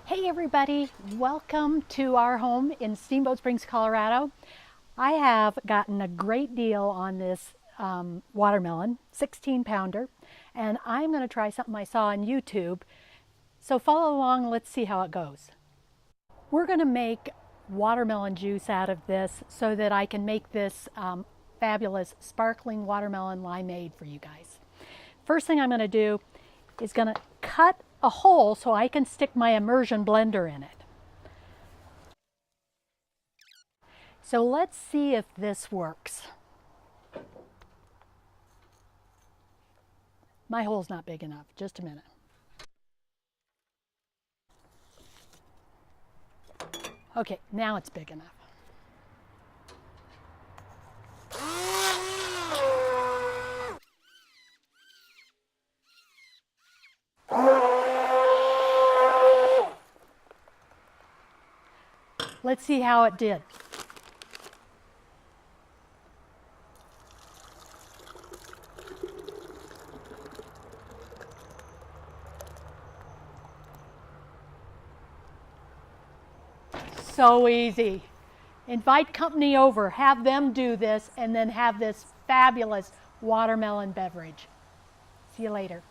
Hey everybody, welcome to our home in Steamboat Springs, Colorado. I have gotten a great deal on this watermelon, 16 pounder, and I'm going to try something I saw on YouTube. So follow along, let's see how it goes. We're going to make watermelon juice out of this so that I can make this fabulous sparkling watermelon limeade for you guys. First thing I'm going to do is going to cut a hole so I can stick my immersion blender in it. So let's see if this works. My hole's not big enough. Just a minute. Okay, now it's big enough. Let's see how it did. So easy. Invite company over, have them do this, and then have this fabulous watermelon beverage. See you later.